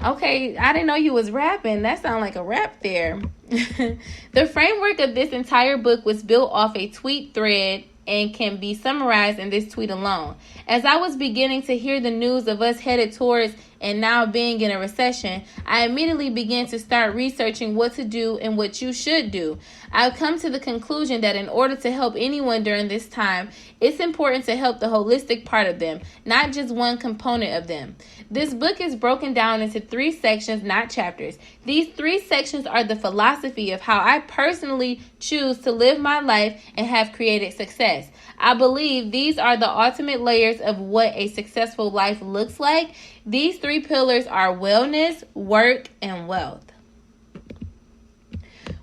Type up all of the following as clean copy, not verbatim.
Okay, I didn't know you was rapping. That sounded like a rap there. The framework of this entire book was built off a tweet thread and can be summarized in this tweet alone. As I was beginning to hear the news of us headed towards and now being in a recession, I immediately began to start researching what to do and what you should do. I've come to the conclusion that in order to help anyone during this time, it's important to help the holistic part of them, not just one component of them. This book is broken down into 3 sections, not chapters. These 3 sections are the philosophy of how I personally choose to live my life and have created success. I believe these are the ultimate layers of what a successful life looks like. These 3 pillars are wellness, work, and wealth.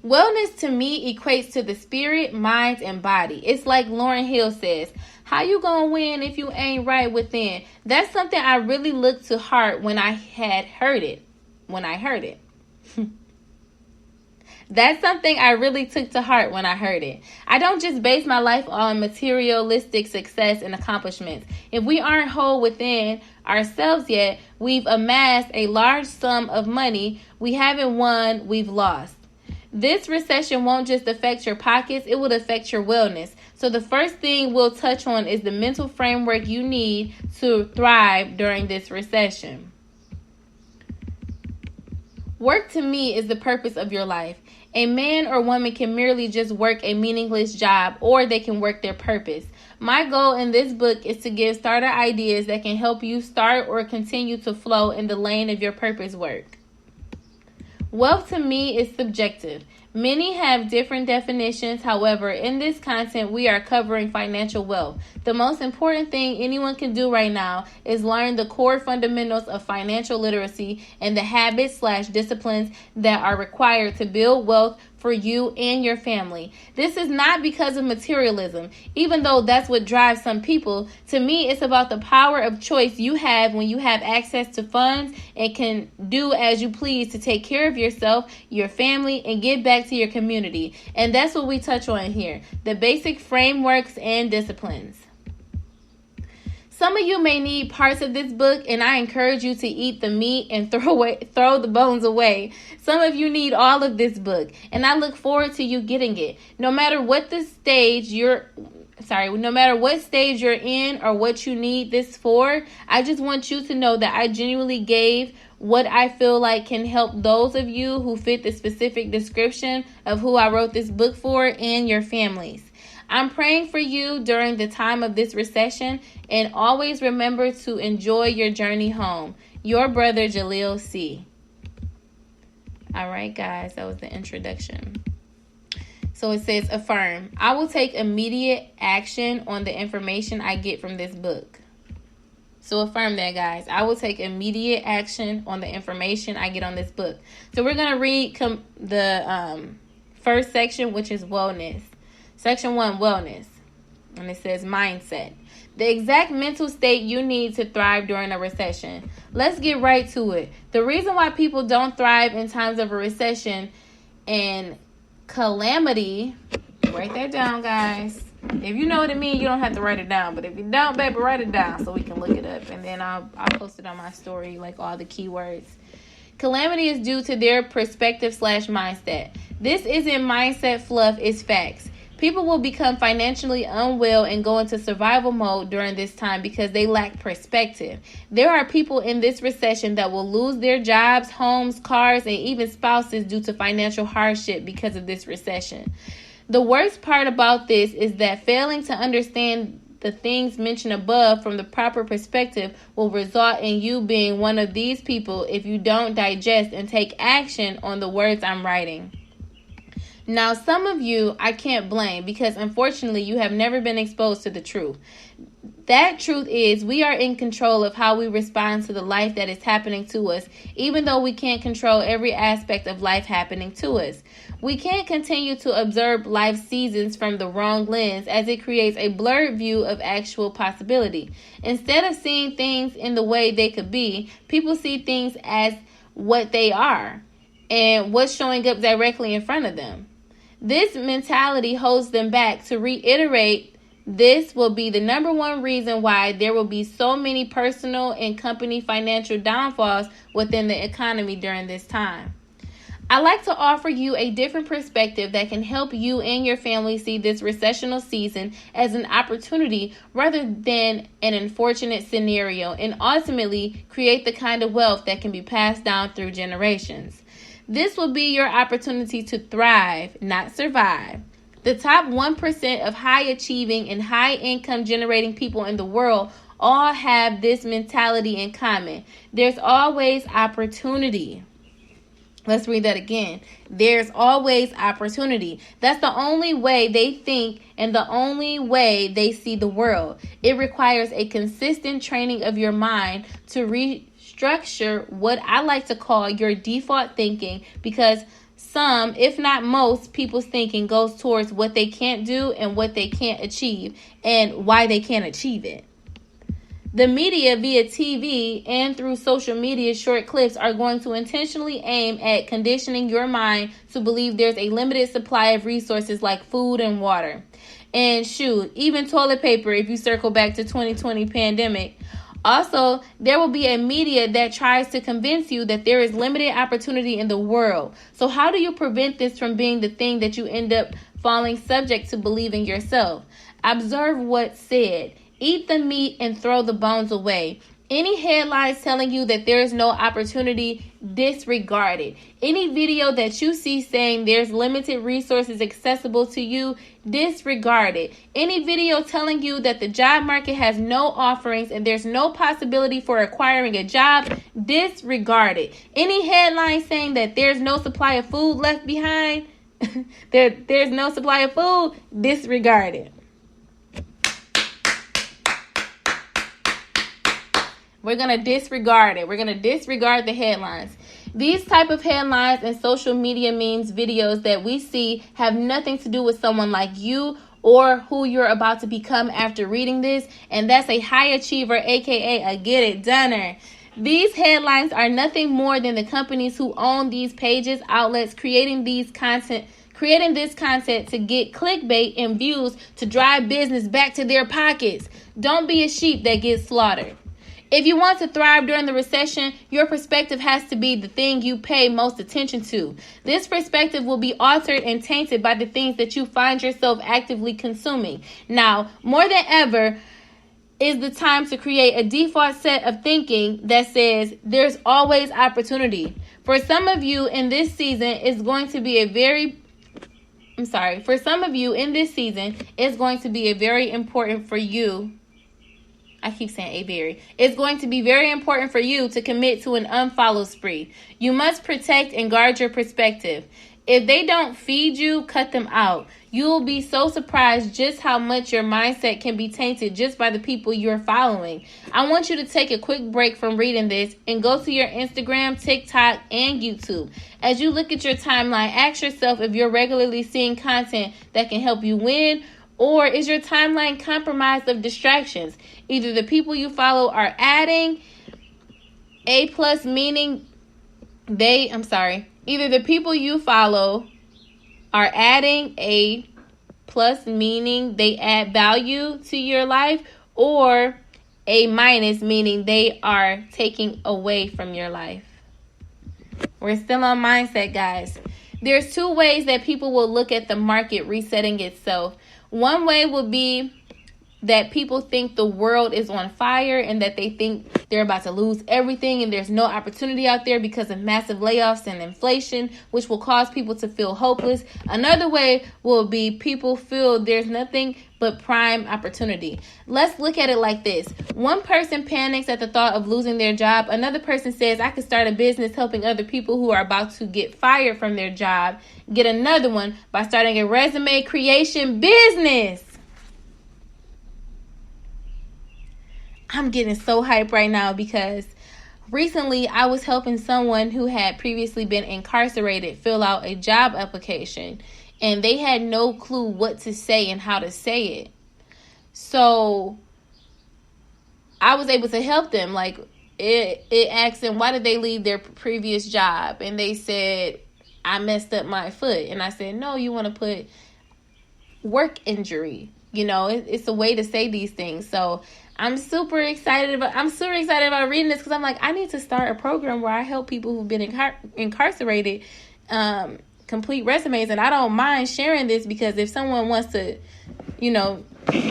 Wellness to me equates to the spirit, mind, and body. It's like Lauryn Hill says, how you gonna win if you ain't right within? That's something I really looked to heart when I heard it. That's something I really took to heart when I heard it. I don't just base my life on materialistic success and accomplishments. If we aren't whole within ourselves yet, we've amassed a large sum of money. We haven't won, we've lost. This recession won't just affect your pockets, it will affect your wellness. So the first thing we'll touch on is the mental framework you need to thrive during this recession. Work to me is the purpose of your life. A man or woman can merely just work a meaningless job, or they can work their purpose. My goal in this book is to give starter ideas that can help you start or continue to flow in the lane of your purpose work. Wealth to me is subjective. Many have different definitions. However, in this content, we are covering financial wealth. The most important thing anyone can do right now is learn the core fundamentals of financial literacy and the habits/disciplines that are required to build wealth for you and your family. This is not because of materialism, even though that's what drives some people. To me, it's about the power of choice you have when you have access to funds and can do as you please to take care of yourself, your family, and give back to your community. And that's what we touch on here, the basic frameworks and disciplines. Some of you may need parts of this book, and I encourage you to eat the meat and throw the bones away. Some of you need all of this book, and I look forward to you getting it. No matter what stage you're in or what you need this for, I just want you to know that I genuinely gave what I feel like can help those of you who fit the specific description of who I wrote this book for and your families. I'm praying for you during the time of this recession, and always remember to enjoy your journey home. Your brother, Jahleel C. All right, guys, that was the introduction. So it says, affirm. I will take immediate action on the information I get from this book. So affirm that, guys. I will take immediate action on the information I get on this book. So we're going to read the first section, which is wellness. Section 1, wellness. And it says mindset. The exact mental state you need to thrive during a recession. Let's get right to it. The reason why people don't thrive in times of a recession and calamity, write that down, guys. If you know what it means, you don't have to write it down. But if you don't, baby, write it down so we can look it up. And then I'll post it on my story, like all the keywords. Calamity is due to their perspective/mindset. This isn't mindset fluff, it's facts. People will become financially unwell and go into survival mode during this time because they lack perspective. There are people in this recession that will lose their jobs, homes, cars, and even spouses due to financial hardship because of this recession. The worst part about this is that failing to understand the things mentioned above from the proper perspective will result in you being one of these people if you don't digest and take action on the words I'm writing. Now, some of you I can't blame because unfortunately you have never been exposed to the truth. That truth is we are in control of how we respond to the life that is happening to us, even though we can't control every aspect of life happening to us. We can't continue to observe life seasons from the wrong lens as it creates a blurred view of actual possibility. Instead of seeing things in the way they could be, people see things as what they are and what's showing up directly in front of them. This mentality holds them back to reiterate This will be the number one reason why there will be so many personal and company financial downfalls within the economy during this time. I like to offer you a different perspective that can help you and your family see this recessional season as an opportunity rather than an unfortunate scenario, and ultimately create the kind of wealth that can be passed down through generations. This will be your opportunity to thrive, not survive. The top 1% of high achieving and high income generating people in the world all have this mentality in common. There's always opportunity. Let's read that again. There's always opportunity. That's the only way they think and the only way they see the world. It requires a consistent training of your mind to restructure what I like to call your default thinking, because some, if not most, people's thinking goes towards what they can't do and what they can't achieve and why they can't achieve it. The media via TV and through social media short clips are going to intentionally aim at conditioning your mind to believe there's a limited supply of resources like food and water. And shoot, even toilet paper if you circle back to 2020 pandemic. Also, there will be a media that tries to convince you that there is limited opportunity in the world. So how do you prevent this from being the thing that you end up falling subject to believing yourself? Observe what's said. Eat the meat and throw the bones away. Any headlines telling you that there is no opportunity, disregard it. Any video that you see saying there's limited resources accessible to you, disregard it. Any video telling you that the job market has no offerings and there's no possibility for acquiring a job, disregard it. Any headline saying that there's no supply of food left behind, there's no supply of food, disregard it. We're going to disregard it. We're going to disregard the headlines. These type of headlines and social media memes, videos that we see have nothing to do with someone like you or who you're about to become after reading this. And that's a high achiever, aka a get it doner. These headlines are nothing more than the companies who own these pages, outlets, creating this content to get clickbait and views to drive business back to their pockets. Don't be a sheep that gets slaughtered. If you want to thrive during the recession, your perspective has to be the thing you pay most attention to. This perspective will be altered and tainted by the things that you find yourself actively consuming. Now, more than ever, is the time to create a default set of thinking that says there's always opportunity. For some of you in this season, it's going to be a very important for you. It's going to be very important for you to commit to an unfollow spree. You must protect and guard your perspective. If they don't feed you, cut them out. You will be so surprised just how much your mindset can be tainted just by the people you're following. I want you to take a quick break from reading this and go to your Instagram, TikTok, and YouTube. As you look at your timeline, ask yourself if you're regularly seeing content that can help you win, or is your timeline compromised of distractions? Either the people you follow are adding Either the people you follow are adding a plus, meaning they add value to your life, or a minus, meaning they are taking away from your life. We're still on mindset, guys. There's two ways that people will look at the market resetting itself. One way will be that people think the world is on fire and that they think they're about to lose everything and there's no opportunity out there because of massive layoffs and inflation, which will cause people to feel hopeless. Another way will be people feel there's nothing but prime opportunity. Let's look at it like this. One person panics at the thought of losing their job. Another person says, I could start a business helping other people who are about to get fired from their job. Get another one by starting a resume creation business. I'm getting so hyped right now because recently I was helping someone who had previously been incarcerated fill out a job application, and they had no clue what to say and how to say it. So I was able to help them. Like it asked them, why did they leave their previous job? And they said, I messed up my foot. And I said, no, you want to put work injury. It's a way to say these things. So I'm super excited about reading this, because I'm like, I need to start a program where I help people who've been incarcerated complete resumes. And I don't mind sharing this, because if someone wants to,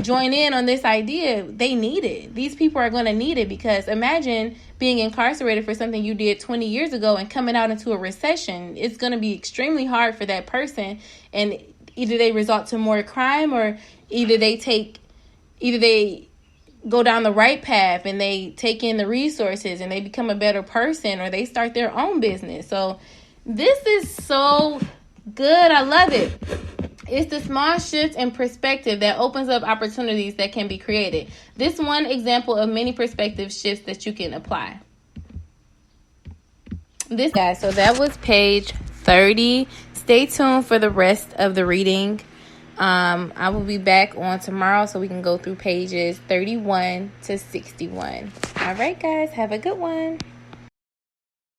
join in on this idea, they need it. These people are going to need it, because imagine being incarcerated for something you did 20 years ago and coming out into a recession. It's going to be extremely hard for that person, and either they resort to more crime, or either they go down the right path and they take in the resources and they become a better person, or they start their own business. So this is so good. I love it. It's the small shift in perspective that opens up opportunities that can be created. This one example of many perspective shifts that you can apply. So that was page 30. Stay tuned for the rest of the reading. I will be back on tomorrow so we can go through pages 31 to 61. All right, guys, have a good one.